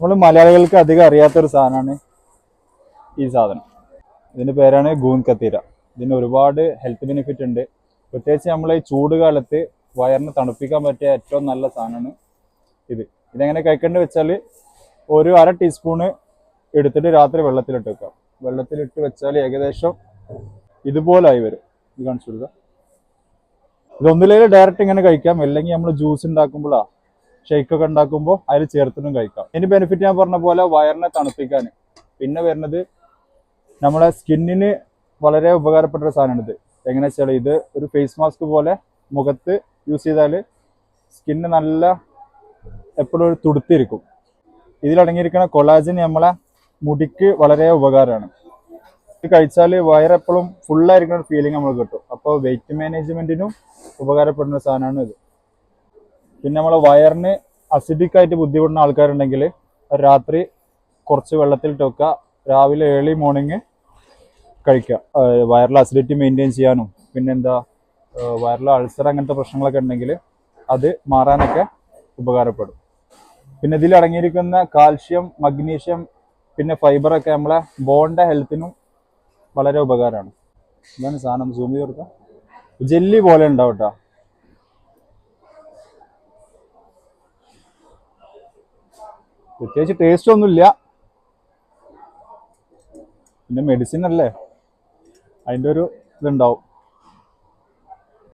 നമ്മൾ മലയാളികൾക്ക് അധികം അറിയാത്തൊരു സാധനമാണ് ഈ സാധനം. ഇതിൻ്റെ പേരാണ് ഗൂൺ കത്തീര. ഇതിന് ഒരുപാട് ഹെൽത്ത് ബെനിഫിറ്റ് ഉണ്ട്. പ്രത്യേകിച്ച് നമ്മൾ ഈ ചൂട് കാലത്ത് വയറിന് തണുപ്പിക്കാൻ പറ്റിയ ഏറ്റവും നല്ല സാധനമാണ് ഇത്. ഇതെങ്ങനെ കഴിക്കേണ്ടത് വെച്ചാൽ ഒരു അര ടീസ്പൂണ് എടുത്തിട്ട് രാത്രി വെള്ളത്തിലിട്ട് വെക്കാം. വെള്ളത്തിലിട്ട് വെച്ചാൽ ഏകദേശം ഇതുപോലായി വരും. ഇത് കാണിച്ചു കൊടുക്കുക. ഇതൊന്നിലേക്ക് ഡയറക്റ്റ് ഇങ്ങനെ കഴിക്കാം, അല്ലെങ്കിൽ നമ്മൾ ജ്യൂസ് ഉണ്ടാക്കുമ്പോഴാ ഷെയ്ക്കൊക്കെ ഉണ്ടാക്കുമ്പോൾ അതിൽ ചേർത്തിട്ടും കഴിക്കാം. ഇതിന് ബെനിഫിറ്റ് ഞാൻ പറഞ്ഞ പോലെ വയറിനെ തണുപ്പിക്കാൻ. പിന്നെ വരുന്നത് നമ്മുടെ സ്കിന്നിന് വളരെ ഉപകാരപ്പെട്ട ഒരു സാധനമാണിത്. എങ്ങനെ വെച്ചാൽ ഇത് ഒരു ഫേസ് മാസ്ക് പോലെ മുഖത്ത് യൂസ് ചെയ്താൽ സ്കിന്ന് നല്ല എപ്പോഴും ഒരു തുടുത്തിരിക്കും. ഇതിലടങ്ങിയിരിക്കുന്ന കൊളാജൻ നമ്മളെ മുടിക്ക് വളരെ ഉപകാരമാണ്. ഇത് കഴിച്ചാൽ വയറെപ്പോഴും ഫുള്ളായിരിക്കുന്ന ഒരു ഫീലിംഗ് നമുക്ക് കിട്ടും. അപ്പോൾ വെയിറ്റ് മാനേജ്മെന്റിനും ഉപകാരപ്പെടുന്ന സാധനമാണ് ഇത്. പിന്നെ നമ്മളെ വയറിന് അസിഡിക് ആയിട്ട് ബുദ്ധിമുട്ടുന്ന ആൾക്കാരുണ്ടെങ്കിൽ രാത്രി കുറച്ച് വെള്ളത്തിലിട്ട് വെക്കുക, രാവിലെ ഏർലി മോർണിംഗ് കഴിക്കുക. വയറിലെ അസിഡിറ്റി മെയിൻറ്റെയിൻ ചെയ്യാനും പിന്നെന്താ വയറിലെ അൾസർ അങ്ങനത്തെ പ്രശ്നങ്ങളൊക്കെ ഉണ്ടെങ്കിൽ അത് മാറാനൊക്കെ ഉപകാരപ്പെടും. പിന്നെ ഇതിൽ അടങ്ങിയിരിക്കുന്ന കാൽഷ്യം, മഗ്നീഷ്യം, പിന്നെ ഫൈബറൊക്കെ നമ്മളെ ബോണിൻ്റെ ഹെൽത്തിനും വളരെ ഉപകാരമാണ്. ഇതാണ് സാധനം. സൂം ചെയ്ത് കൊടുക്കാം. ജെല്ലി പോലെ ഉണ്ടാവും കേട്ടോ. പ്രത്യേകിച്ച് ടേസ്റ്റ് ഒന്നുമില്ല. പിന്നെ മെഡിസിൻ അല്ലേ, അതിൻ്റെ ഒരു ഇതുണ്ടാവും.